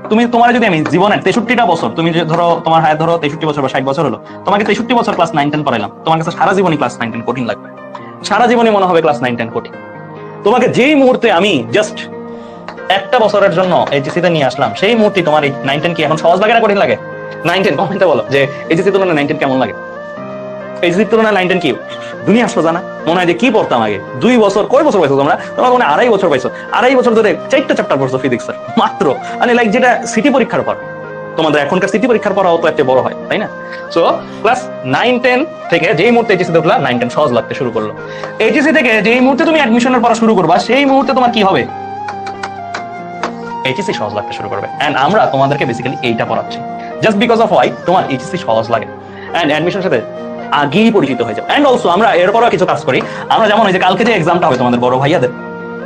তুমি তোমার যদি আমি জীবনের 63টা বছর, তুমি যে ধরো তোমার হায়াত ধরো 63 বছর বা 60 বছর হলো, তোমাকে 63 বছর ক্লাস 9 10 পড়াইলাম, তোমার কাছে সারা জীবনই ক্লাস 9 10 কঠিন লাগবে। সারা জীবনই মনে হবে ক্লাস 9 10 কঠিন। তোমাকে যেই মুহূর্তে আমি জাস্ট একটা বছরের জন্য এইচএসসি তে নিয়ে আসলাম, সেই মুহূর্তে তোমার এই 9 10 কি এখন সহজ লাগে না কঠিন লাগে? 9 10 কমেন্টে বলো যে এইচএসসি তুলনায় 9 10 কেমন লাগে? এইচএসসি তুলনায় 9 10 কি দুনিয়া আসলো জানা? মনে হয় যে কি পড়তাম আগে। 2 বছর, কয় বছর পাইছো তোমরা? তোমরা মনে 2.5 বছর পাইছো। 2.5 বছর ধরে 4টা চ্যাপ্টার পড়ছো ফিজিক্সের মাত্র, মানে লাইক যেটা সিটি পরীক্ষার পর। তোমাদের এখনকার সিটি পরীক্ষার পর অত একটা বড় হয়, তাই না? সো ক্লাস 9 10 থেকে যেই মুহূর্তে এইচএসসি দেখলা 9 10 সহজ লাগতে শুরু করলো। এইচএসসি থেকে যেই মুহূর্তে তুমি অ্যাডমিশনের পড়া শুরু করবা, সেই মুহূর্তে তোমার কি হবে? এইচএসসি সহজ লাগতে শুরু করবে। এন্ড আমরা তোমাদেরকে বেসিক্যালি এইটা পড়াচ্ছি জাস্ট বিকজ অফ ওয়াই তোমার এইচএসসি সহজ লাগে এন্ড অ্যাডমিশনের সাথে আগেই পরিচিত হয়ে যাও। এন্ড অলসো আমরা এরপরও কিছু কাজ করি। আমরা যেমন ওই যে কালকে যে এক্সামটা হবে তোমাদের বড় ভাইয়াদের,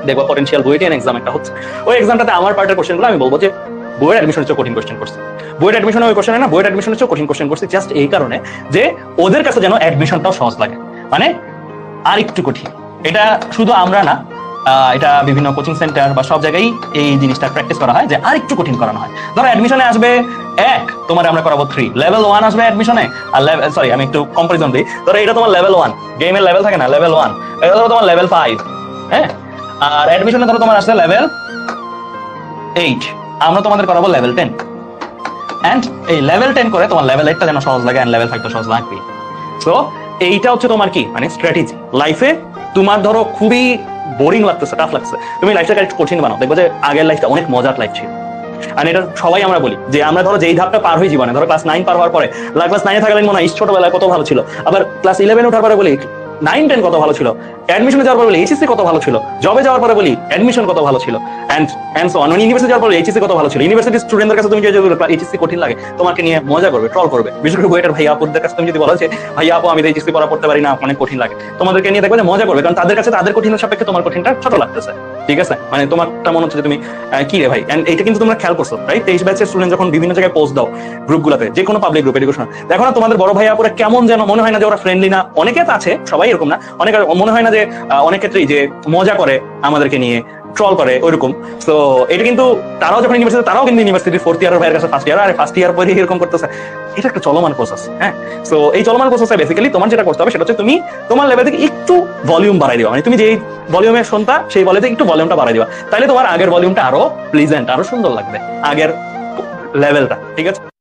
দেখবো পটেনশিয়াল বুয়েটের এক্সাম একটা হচ্ছে, ওই এক্সামটাতে আমার পার্টের কোশ্চেনগুলো আমি বলবো যে বুয়েট অ্যাডমিশনের চেয়ে কঠিন কোশ্চেন করছে। বুয়েট অ্যাডমিশনে ওই কোশ্চেন না, বুয়েট অ্যাডমিশনের চেয়ে কঠিন কোশ্চেন করছে জাস্ট এই কারণে যে ওদের কাছে যেন অ্যাডমিশনটাও সহজ লাগে, মানে আর একটু কঠিন। এটা শুধু আমরা না, এটা বিভিন্ন কোচিং সেন্টার বা সব জায়গায় এই জিনিসটা প্র্যাকটিস করা হয় যে আর একটু কঠিন করানো হয়। ধরো অ্যাডমিশনে আসবে 1, তোমার আমরা করাবো 3, লেভেল 1 আসবে অ্যাডমিশনে, আর সরি আমি একটু কম্পারিজন দিই। ধরো এটা তোমার লেভেল 1, গেমের লেভেল থাকে না, লেভেল 1, এটা ধরো তোমার লেভেল 5, হ্যাঁ। আর অ্যাডমিশনে ধরো তোমার আসছে লেভেল 8, আমরা তোমাদের করাবো লেভেল 10। এন্ড এই লেভেল 10 করে তোমার লেভেল 8টা যেন সহজ লাগে, এন্ড লেভেল 5টা সহজ লাগবে। সো এইটা হচ্ছে তোমার কি মানে স্ট্র্যাটেজি লাইফে। তোমার ধরো খুবই বোরিং লাগতেছে, টাফ লাগছে, তুমি লাইফটাকে একটু কঠিন বানাও, দেখবো যে আগের লাইফটা অনেক মজার লাইফ ছিল। আর এটা সবাই আমরা বলি যে আমরা ধরো যেই ধাপটা পার হয়ে জীবনে, ধরো ক্লাস 9 পার হওয়ার পরে, ক্লাস 9 থাকলে মনে হয় ছোটবেলায় কত ভালো ছিল, আবার ক্লাস 11 ওঠার পরে বলি 9 10 কত ভালো ছিল, অ্যাডমিশনে যাওয়ার পরে বলি এইচএসসি কত ভালো ছিল, জবে যাওয়ার পরে বলি অ্যাডমিশন কত ভালো ছিল, এন্ড সো অন। ইউনিভার্সিটি যাওয়ার পরে এইচএসসি কত ভালো ছিল। ইউনিভার্সিটি স্টুডেন্টদের কাছে তুমি যদি এইচএসসি কঠিন লাগে, তোমাকে নিয়ে মজা করবে, ট্রল করবে। বিশেষ করে বইটার ভাইয়া আপুদের কাছে তুমি যদি বলো যে ভাইয়া আপু আমি এইচএসসি পড়া পড়তে পারি না, অনেক কঠিন লাগে, তোমাদেরকে নিয়ে দেখবে যে মজা করবে, কারণ তাদের কাছে তাদের কঠিনের সাপেক্ষে তোমার কঠিনটা ছোট লাগতেছে। ঠিক আছে, মানে তোমারটা মনে হচ্ছে যে তুমি কি রে ভাই। এন্ড এটা কিন্তু তোমরা খেয়াল করছো রাইট? 23 ব্যাচের স্টুডেন্ট যখন বিভিন্ন জায়গায় পোস্ট দাও গ্রুপগুলোতে, যে কোনো পাবলিক গ্রুপ এডুকেশন, দেখো না তোমাদের বড় ভাইয়া আপুরা কেমন যেন মনে হয় না যে ওরা ফ্রেন্ডলি না। অনেকে তো আছে, সবাই এরকম না, অনেক মনে হয় না যে অনেক ক্ষেত্রেই যে মজা করে আমাদেরকে নিয়ে, ট্রল করে ওইরকম। তো এটা কিন্তু তারাও যখন ইউনিভার্সিটি, তারাও কিন্তু ইউনিভার্সিটির 4th ইয়ারের ভাইয়ের কাছে 1st ইয়ার, আর 1st ইয়ার পরে এরকম করতেছে। এটা একটা চলমান প্রসেস, হ্যাঁ। সো এই চলমান প্রসেসে বেসিক্যালি তোমার যেটা করতে হবে সেটা হচ্ছে তুমি তোমার লেভেল থেকে একটু ভলিউম বাড়াই দিবা, মানে তুমি যেই ভলিউমে শুনতা সেই ভলিউম থেকে একটু ভলিউমটা বাড়াই দিবা, তাহলে তোমার আগের ভলিউমটা আরো প্লিজেন্ট, আরো সুন্দর লাগবে আগের লেভেলটা। ঠিক আছে।